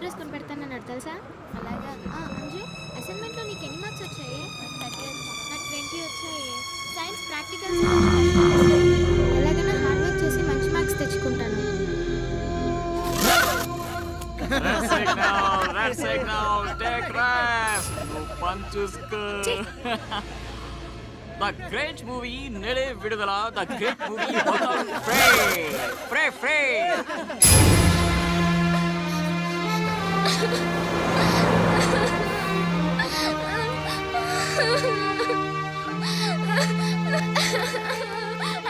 Dress కొని పెడతానన్నాడు తెలుసా? అలాగా. అంజు, అసైన్మెంట్లో నీకు ఎన్ని మార్క్స్ వచ్చాయి? నాకు 20 వచ్చాయి. సైన్స్ ప్రాక్టికల్స్ ఎలాగైనా హార్డ్ వర్క్ చేసి మంచి మార్క్స్ తెచ్చుకుంటాను. The great movie Nede Vidudala, the great movie Frey.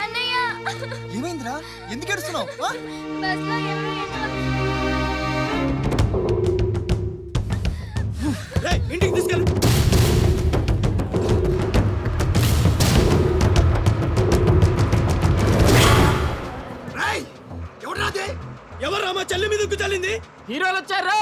అన్నయ్య, ఏమైందిరా? ఎందుకు ఏడుస్తున్నావు? బస్లో ఎవరో ఇంటికి తీసుకెళ్ళు. ఎవరు రామా చెల్లి మీద చల్లింది? హీరోలు వచ్చారు.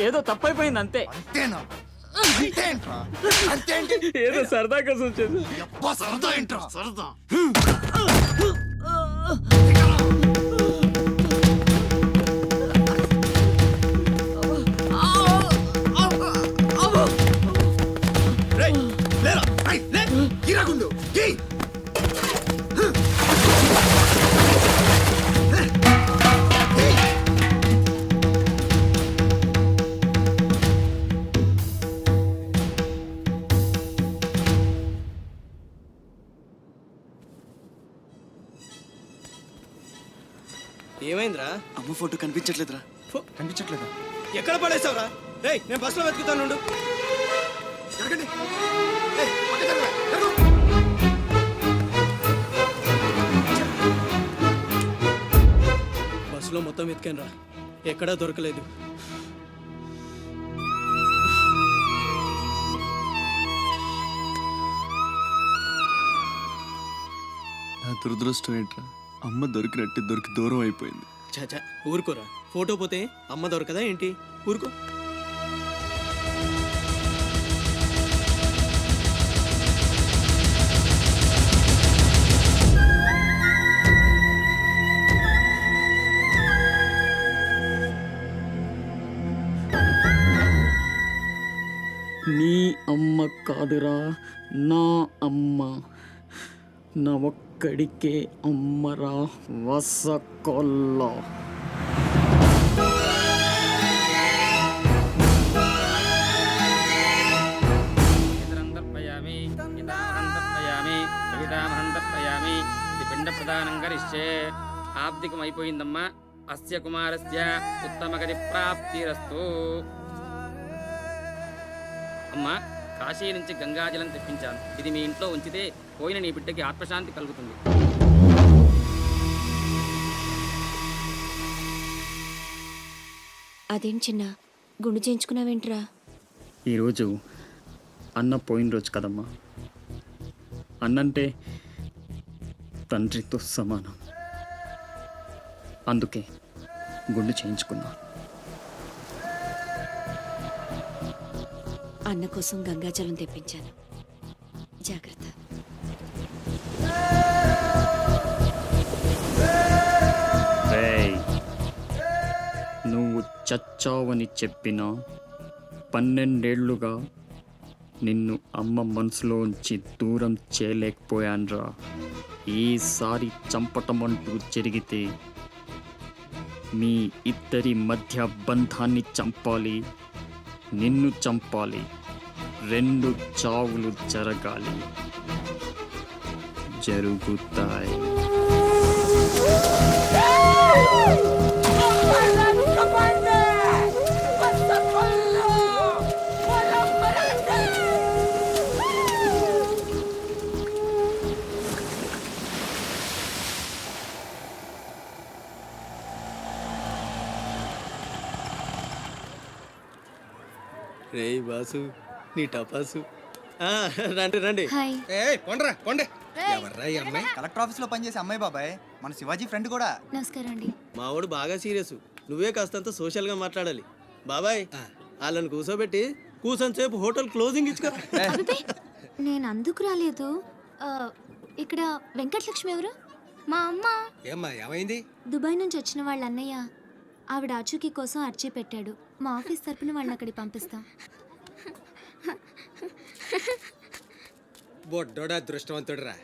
ఏదో తప్పైపోయింది అంతే. అంతేనా? అంతేంటి? ఏదో సరదా కోసం చేసి. సరదా ఏంట్రా? సరదా ఏమైందిరా? అమ్మ ఫోటో కనిపించట్లేదురా. కనిపించట్లేదా? ఎక్కడ పడేసావురా? రేయ్, నేను బస్సులో వెతుకుతాను. బస్సులో మొత్తం వెతికాను రా, ఎక్కడా దొరకలేదు. నా దురదృష్టం ఏంట్రా? అమ్మ దొరికి దూరం అయిపోయింది. చాచా ఊరుకోరా, ఫోటో పోతే అమ్మ దొరకదా ఏంటి? ఊరుకో. నీ అమ్మ కాదురా, నా అమ్మ. నా ఒక్కడికే అమ్మరా వసకొల్ల. పిండ ప్రదానం కరిష్యే. ఆబ్దికం అయిపోయిందమ్మా. అస్య కుమారస్య ఉత్తమగతి ప్రాప్తిరస్తు. అమ్మా, కాశీ నుంచి గంగాజలం తెప్పించాను. ఇది మీ ఇంట్లో ఉంచితే పోయిన నీ బిడ్డకి ఆత్మశాంతి కలుగుతుంది. అదేం చిన్న గుండు చేయించుకున్నావేంట్రా? ఈరోజు అన్న పోయిన రోజు కదమ్మా. అన్నంటే తండ్రితో సమానం. అందుకే గుండు చేయించుకున్నా. అన్న కోసం గంగాజలం తెప్పించాను, జాగ్రత్త. నువ్వు చచ్చావని చెప్పిన 12 ఏళ్లుగా నిన్ను అమ్మ మనసులోంచి దూరం చేయలేకపోయాన్రా. ఈసారి చంపటం అంటూ జరిగితే మీ ఇద్దరి మధ్య బంధాన్ని చంపాలి, నిన్ను చంపాలి. 2 చావులు జరగాలి. జరుగుతాయి. రేయ్ బాసు నీ టపాసు ఆ, రండి రండి హాయ్. కొండ్రా కొండే ఎవర్రా ఈ అమ్మాయి? కలెక్టర్ ఆఫీస్ లో పనిచేసే అమ్మాయి బాబాయ్, మన శివాజీ ఫ్రెండ్ కూడా. నమస్కారం అండి. మావాడు బాగా సీరియస్, నువ్వే కాస్తంత సోషల్గా మాట్లాడాలి. బాబాయ్ వాళ్ళని కూర్చోబెట్టి కూర్చొని సేపు హోటల్ క్లోజింగ్ ఇచ్చుకో. అబ్బే, నేను అందుకు రాలేదు. ఆ, ఇక్కడ వెంకటలక్ష్మి ఎవరు? మా అమ్మ. ఏమ్మా ఏమైంది? దుబాయ్ నుంచి వచ్చిన వాళ్ళ అన్నయ్య ఆవిడ ఆచూకీ కోసం అర్జీ పెట్టాడు. మా ఆఫీస్ తరపున వాళ్ళని అక్కడికి పంపిస్తాం. బొడ్డోడు అదృష్టవంతుడురా,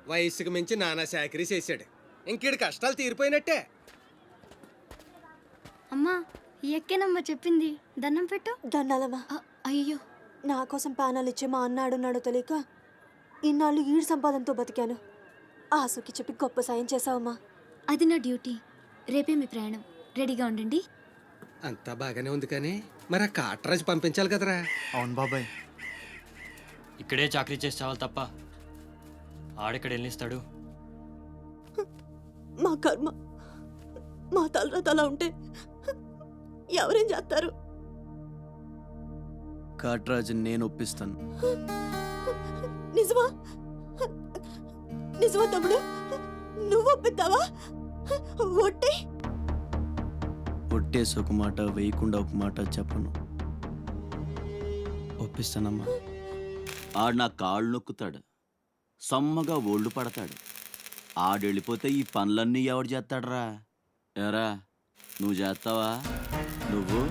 వయసుకు మించి నానా చాకరీ చేశాడు. ఇంకీడి కష్టాలు తీరిపోయినట్టే. అమ్మా, ఎక్కేనమ్మా చెప్పింది, దండం పెట్టు. దండాలమ్మా. అయ్యో, నా కోసం ప్యానాలు ఇచ్చే మా అన్నాడున్నాడో తెలియక ఇన్నాళ్ళు ఈడు సంపాదనతో బతికాను. ఆసుకి చెప్పి గొప్ప సాయం చేసావమ్మా. అది నా డ్యూటీ. రేపే మీ ప్రయాణం, రెడీగా ఉండండి. అంతా బాగానే ఉంది కానీ మరి ఆ కాటరాజు పంపించాలి కదరా. అవును బాబాయ్. ఇక్కడే చాకరీ చేసి చావాలి తప్ప ఆడెక్కడ వెళ్ళిస్తాడు. మా కర్మ, మా తలరాత అలా ఉంటే ఎవరేం చేస్తారు? కాట్రాజుని నేను ఒప్పిస్తాను. నిజమా? నిజమా తమ్ముడు? నువ్వు ఒప్పిద్దావా? ఒట్టి ఒట్టేసి ఒక మాట, వేయకుండా ఒక మాట చెప్పను. ఒప్పిస్తానమ్మా. ఆడు నా కాళ్ళు నొక్కుతాడు, సమ్మగా ఒళ్ళు పడతాడు. ఆడెళ్ళిపోతే ఈ పనులన్నీ ఎవడు చేస్తాడరా? ఎరా నువ్వు చేస్తావా? నువ్వు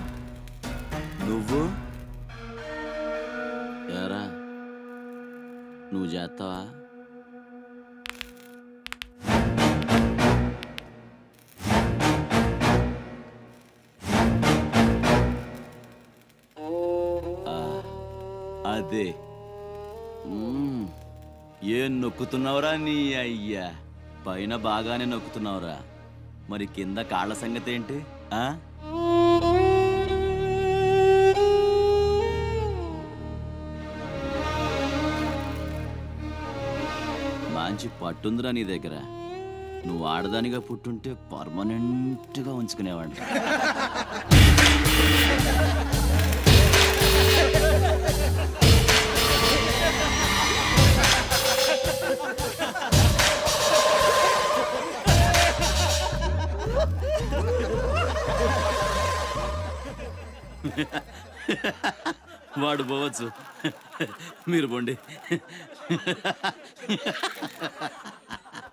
నువ్వు ఎరా నువ్వు చేస్తావా? అదే ఏం నొక్కుతున్నావురా నీ అయ్యా? పైన బాగానే నొక్కుతున్నావురా, మరి కింద కాళ్ళ సంగతి ఏంటి? మంచి పట్టుందిరా నీ దగ్గర. నువ్వు ఆడదానిగా పుట్టుంటే పర్మనెంట్గా ఉంచుకునేవాడు. వాడు పోవచ్చు, మీరు పోండి.